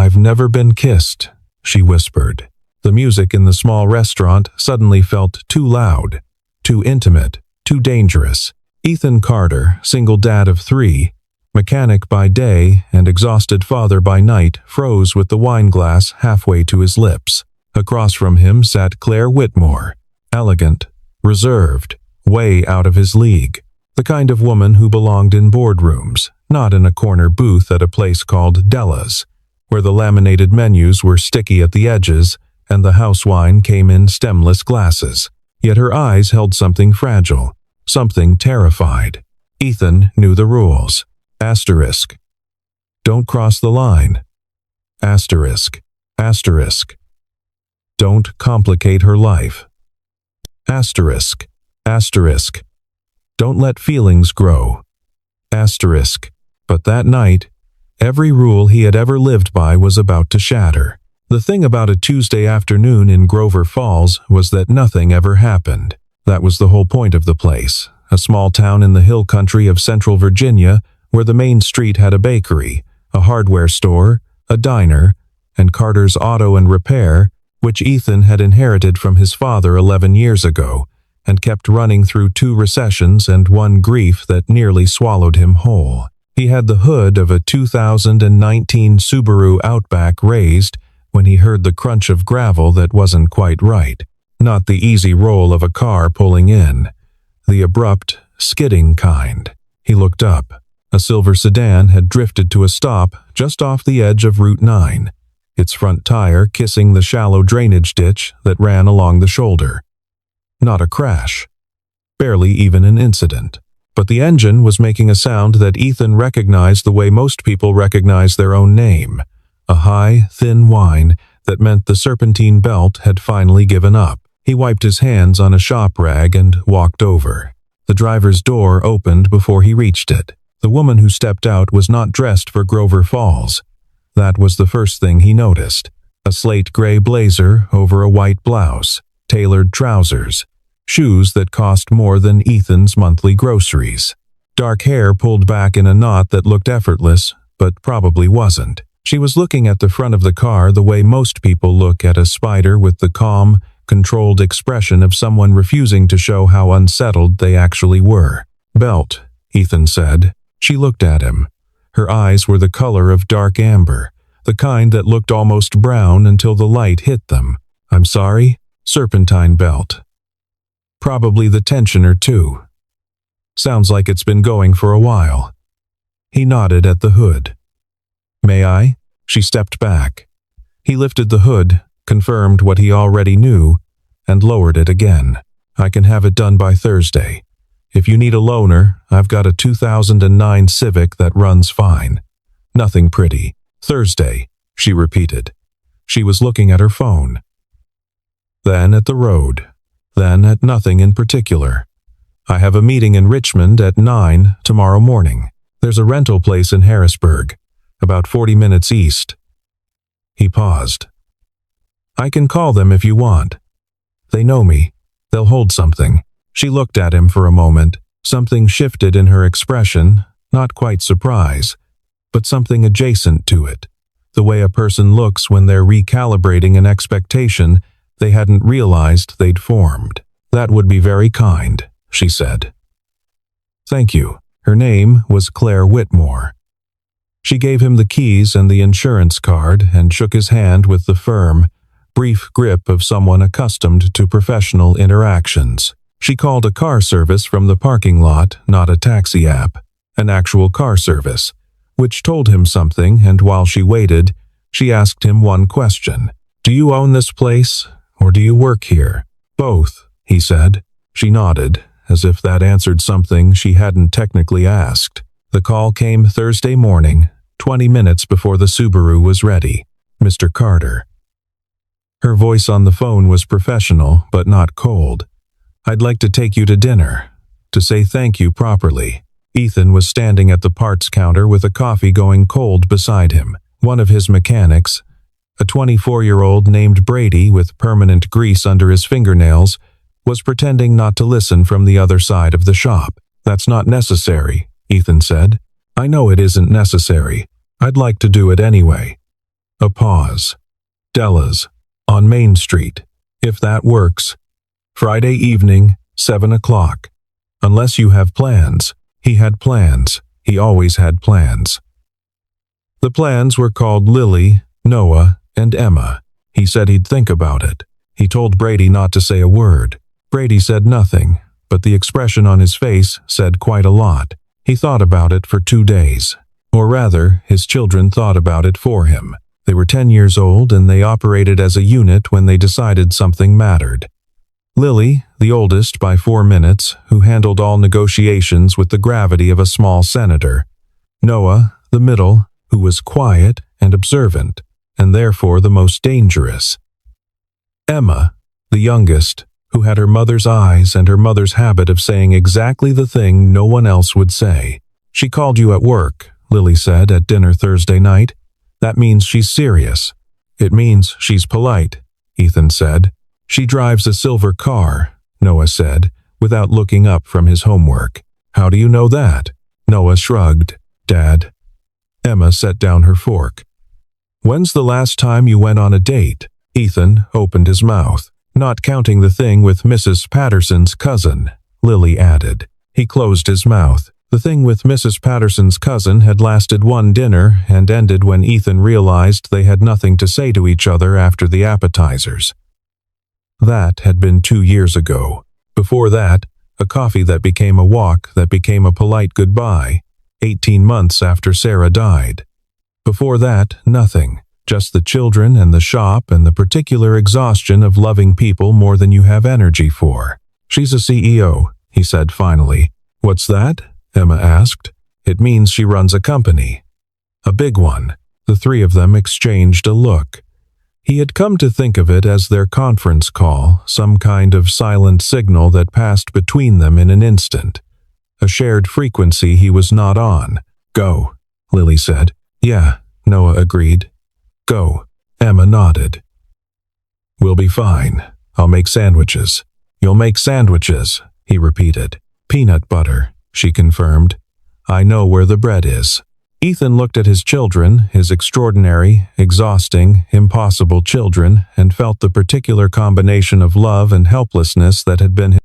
"I've never been kissed," she whispered. The music in the small restaurant suddenly felt too loud, too intimate, too dangerous. Ethan Carter, single dad of 3, mechanic by day and exhausted father by night, froze with the wine glass halfway to his lips. Across from him sat Claire Whitmore, elegant, reserved, way out of his league. The kind of woman who belonged in boardrooms, not in a corner booth at a place called Della's, where the laminated menus were sticky at the edges and the house wine came in stemless glasses. Yet her eyes held something fragile, something terrified. Ethan knew the rules. Asterisk. Don't cross the line. Asterisk. Asterisk. Don't complicate her life. Asterisk. Asterisk. Don't let feelings grow. Asterisk. But that night, every rule he had ever lived by was about to shatter. The thing about a Tuesday afternoon in Grover Falls was that nothing ever happened. That was the whole point of the place, a small town in the hill country of central Virginia where the main street had a bakery, a hardware store, a diner, and Carter's Auto and Repair, which Ethan had inherited from his father 11 years ago, and kept running through 2 recessions and 1 grief that nearly swallowed him whole. He had the hood of a 2019 Subaru Outback raised when he heard the crunch of gravel that wasn't quite right. Not the easy roll of a car pulling in, the abrupt, skidding kind. He looked up. A silver sedan had drifted to a stop just off the edge of Route 9, its front tire kissing the shallow drainage ditch that ran along the shoulder. Not a crash. Barely even an incident. But the engine was making a sound that Ethan recognized the way most people recognize their own name. A high, thin whine that meant the serpentine belt had finally given up. He wiped his hands on a shop rag and walked over. The driver's door opened before he reached it. The woman who stepped out was not dressed for Grover Falls. That was the first thing he noticed. A slate gray blazer over a white blouse, tailored trousers, shoes that cost more than Ethan's monthly groceries. Dark hair pulled back in a knot that looked effortless, but probably wasn't. She was looking at the front of the car the way most people look at a spider, with the calm, controlled expression of someone refusing to show how unsettled they actually were. "Belt," Ethan said. She looked at him. Her eyes were the color of dark amber, the kind that looked almost brown until the light hit them. "I'm sorry?" "Serpentine belt." "Probably the tensioner too." "Sounds like it's been going for a while." He nodded at the hood. "May I?" She stepped back. He lifted the hood, confirmed what he already knew, and lowered it again. "I can have it done by Thursday. If you need a loaner, I've got a 2009 Civic that runs fine. Nothing pretty." "Thursday," she repeated. She was looking at her phone. Then at the road. Then at nothing in particular. "I have a meeting in Richmond at 9 tomorrow morning. There's a rental place in Harrisburg, about 40 minutes east." He paused. "I can call them if you want. They know me. They'll hold something." She looked at him for a moment. Something shifted in her expression, not quite surprise, but something adjacent to it. The way a person looks when they're recalibrating an expectation they hadn't realized they'd formed. "That would be very kind," she said. "Thank you." Her name was Claire Whitmore. She gave him the keys and the insurance card and shook his hand with the firm, brief grip of someone accustomed to professional interactions. She called a car service from the parking lot, not a taxi app, an actual car service, which told him something, and while she waited, she asked him one question. "Do you own this place, or do you work here?" "Both," he said. She nodded, as if that answered something she hadn't technically asked. The call came Thursday morning, 20 minutes before the Subaru was ready. "Mr. Carter." Her voice on the phone was professional, but not cold. "I'd like to take you to dinner, to say thank you properly." Ethan was standing at the parts counter with a coffee going cold beside him. One of his mechanics, a 24-year-old named Brady with permanent grease under his fingernails, was pretending not to listen from the other side of the shop. "That's not necessary," Ethan said. "I know it isn't necessary. I'd like to do it anyway." A pause. Della's, on Main Street. If that works. Friday evening, 7 o'clock. Unless you have plans. He had plans. He always had plans. The plans were called Lily, Noah, and Emma. He said he'd think about it. He told Brady not to say a word. Brady said nothing, but the expression on his face said quite a lot. He thought about it for 2 days. Or rather, his children thought about it for him. They were 10 years old and they operated as a unit when they decided something mattered. Lily, the oldest by 4 minutes, who handled all negotiations with the gravity of a small senator. Noah, the middle, who was quiet and observant, and therefore the most dangerous. Emma, the youngest, who had her mother's eyes and her mother's habit of saying exactly the thing no one else would say. She called you at work, Lily said at dinner Thursday night. That means she's serious. It means she's polite, Ethan said. She drives a silver car, Noah said, without looking up from his homework. How do you know that? Noah shrugged. Dad. Emma set down her fork. When's the last time you went on a date? Ethan opened his mouth. Not counting the thing with Mrs. Patterson's cousin, Lily added. He closed his mouth. The thing with Mrs. Patterson's cousin had lasted 1 dinner and ended when Ethan realized they had nothing to say to each other after the appetizers. That had been 2 years ago. Before that, a coffee that became a walk that became a polite goodbye, 18 months after Sarah died. Before that, nothing. Just the children and the shop and the particular exhaustion of loving people more than you have energy for. She's a CEO, he said finally. What's that? Emma asked. It means she runs a company. A big one. The 3 of them exchanged a look. He had come to think of it as their conference call, some kind of silent signal that passed between them in an instant. A shared frequency he was not on. Go, Lily said. Yeah, Noah agreed. Go. Emma nodded. We'll be fine. I'll make sandwiches. You'll make sandwiches, he repeated. Peanut butter, she confirmed. I know where the bread is. Ethan looked at his children, his extraordinary, exhausting, impossible children, and felt the particular combination of love and helplessness that had been